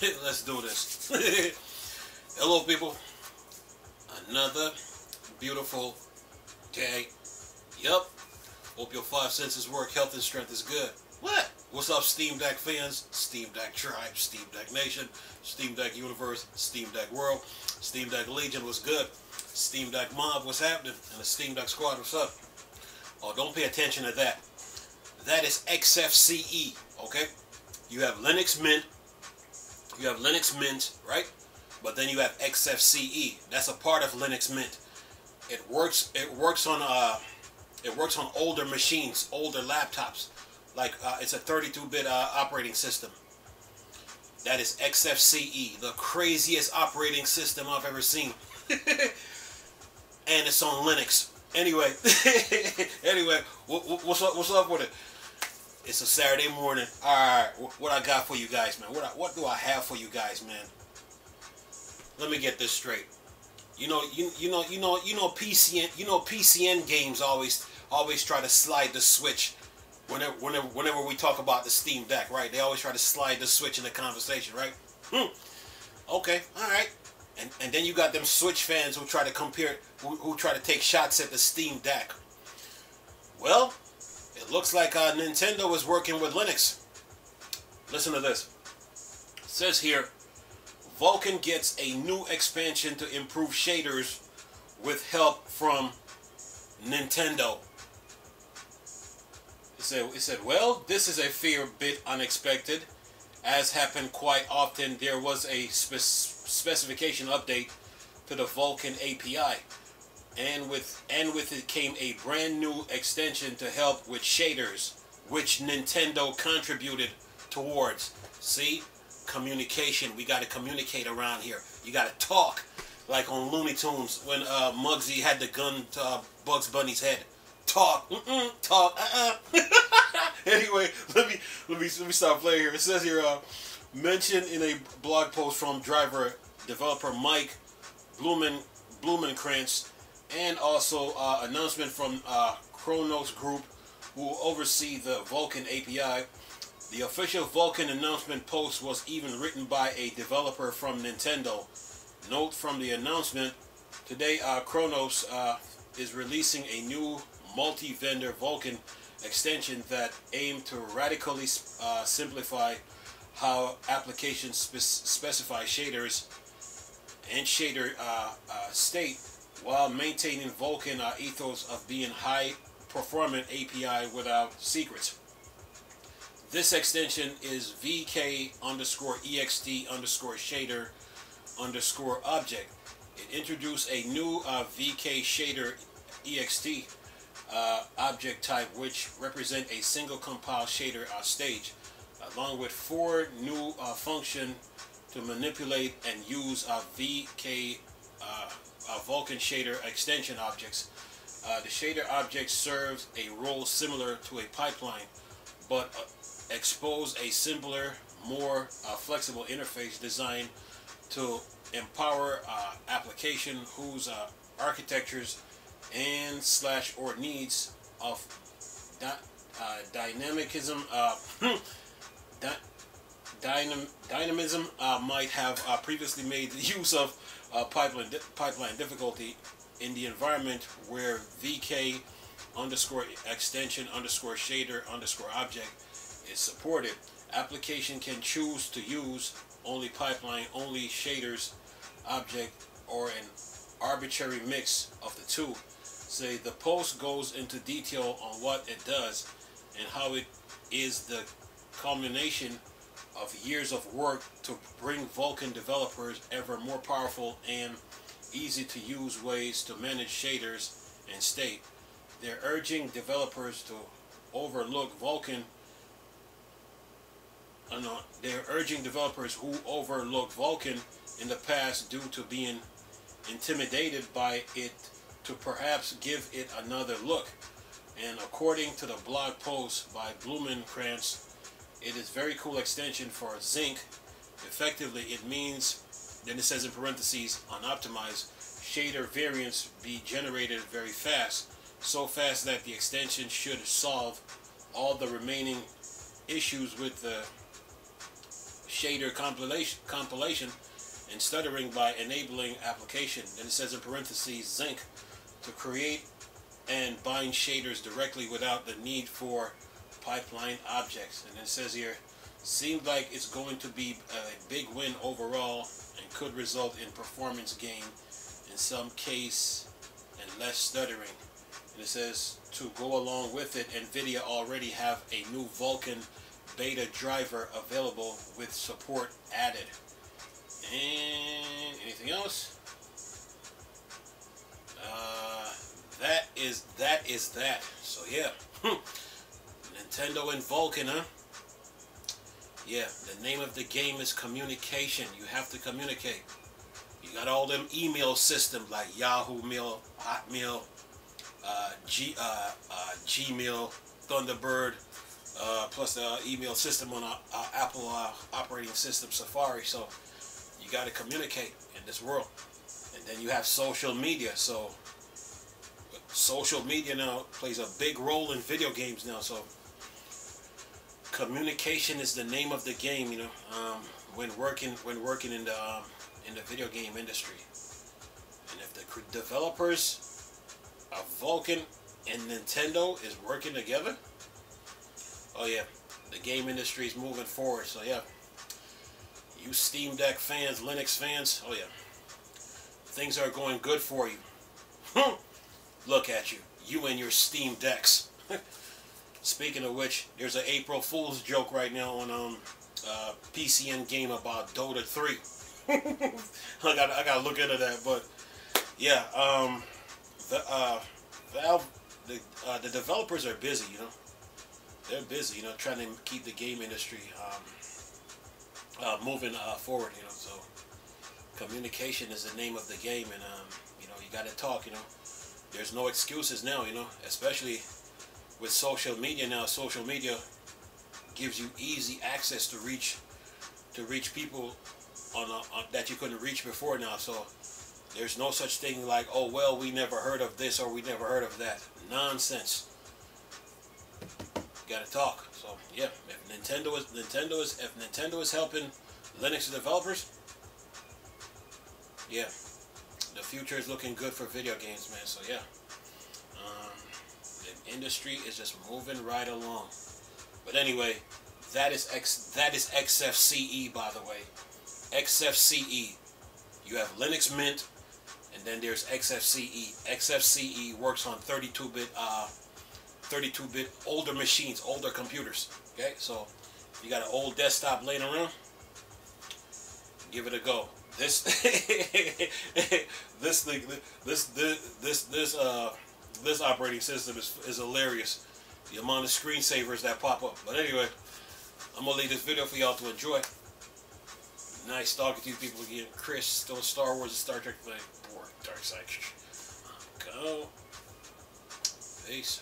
Let's do this. Hello, people. Another beautiful day. Yup. Hope your five senses work. Health and strength is good. What? What's up, Steam Deck fans? Steam Deck Tribe, Steam Deck Nation, Steam Deck Universe, Steam Deck World, Steam Deck Legion, what's good? Steam Deck Mob, what's happening? And the Steam Deck Squad, what's up? Oh, don't pay attention to that. That is XFCE, okay? You have Linux Mint. You have Linux Mint, right? But then you have XFCE. That's a part of Linux Mint. It works on older machines, older laptops. Like it's a 32-bit operating system. That is XFCE, the craziest operating system I've ever seen. And it's on Linux. Anyway, what's up with it? It's a Saturday morning. All right, what I got for you guys, man? What do I have for you guys, man? Let me get this straight. You know, PCN games always try to slide the switch. Whenever we talk about the Steam Deck, right? They always try to slide the switch in the conversation, right? Okay, all right. And then you got them Switch fans who try to who try to take shots at the Steam Deck. Well, it looks like Nintendo is working with Linux. Listen to this. It says here, Vulkan gets a new expansion to improve shaders with help from Nintendo. It said, well, this is a fair bit unexpected. As happened quite often, there was a specification update to the Vulkan API. And with it came a brand new extension to help with shaders, which Nintendo contributed towards. See? Communication. We got to communicate around here. You got to talk. Like on Looney Tunes when Muggsy had the gun to Bugs Bunny's head. Talk. Talk. Anyway, let me stop playing here. It says here, mentioned in a blog post from developer Mike Blumenkrantz, and also announcement from Kronos Group, who oversee the Vulkan API. The official Vulkan announcement post was even written by a developer from Nintendo. Note from the announcement, today Kronos is releasing a new multi-vendor Vulkan extension that aim to radically simplify how applications specify shaders and shader state while maintaining Vulkan ethos of being high-performant API without secrets. This extension is VK_EXT_shader_object. It introduced a new VK shader EXT object type, which represent a single compile shader stage, along with 4 new function to manipulate and use VK Vulkan shader extension objects. The shader object serves a role similar to a pipeline, but expose a simpler, more flexible interface designed to empower application whose architectures and or needs of dynamism might have previously made use of pipeline difficulty in the environment where VK_extension_shader_object is supported. Application can choose to use only pipeline, only shaders object, or an arbitrary mix of the two. Say the post goes into detail on what it does and how it is the culmination of years of work to bring Vulkan developers ever more powerful and easy to use ways to manage shaders and state. They're urging developers to overlook Vulkan. They're urging developers who overlooked Vulkan in the past due to being intimidated by it to perhaps give it another look. And according to the blog post by Blumenkrantz, it is very cool extension for Zinc. Effectively, it means, then it says in parentheses, unoptimized shader variants be generated very fast, so fast that the extension should solve all the remaining issues with the shader compilation and stuttering by enabling application. Then it says in parentheses zinc to create and bind shaders directly without the need for pipeline objects. And it says here, seems like it's going to be a big win overall and could result in performance gain in some case and less stuttering. And it says to go along with it, NVIDIA already have a new Vulkan beta driver available with support added. And anything else? That is that. So yeah, Nintendo and Vulkan, huh? Yeah, the name of the game is communication. You have to communicate. You got all them email systems like Yahoo Mail, Hotmail, Gmail, Thunderbird, plus the email system on Apple operating system Safari. So you got to communicate in this world. And then you have social media. So social media now plays a big role in video games now. So communication is the name of the game, you know, when working in the video game industry. And if the developers of Vulkan and Nintendo is working together, oh yeah, the game industry is moving forward. So yeah, you Steam Deck fans, Linux fans, oh yeah, things are going good for you. Look at you, you and your Steam Decks. Speaking of which, there's an April Fool's joke right now on PCN Game about Dota 3. I gotta look into that, but yeah, Valve, the developers are busy, you know. They're busy, you know, trying to keep the game industry moving forward, you know. So communication is the name of the game, and you know, you got to talk, you know. There's no excuses now, you know, especially with social media now. Social media gives you easy access to reach people on that you couldn't reach before now. So there's no such thing like, oh well, we never heard of this or we never heard of that. Nonsense. You gotta talk. So yeah, if Nintendo is helping Linux developers, yeah, the future is looking good for video games, man. So yeah, the industry is just moving right along. But anyway, that is XFCE, by the way. XFCE. You have Linux Mint, and then there's XFCE. XFCE works on 32-bit older machines, older computers. Okay, so if you got an old desktop laying around, give it a go. This this operating system is hilarious. The amount of screensavers that pop up. But anyway, I'm gonna leave this video for y'all to enjoy. Nice talking to you people again. Chris, still Star Wars and Star Trek, like, boring, dark side. Go. Peace.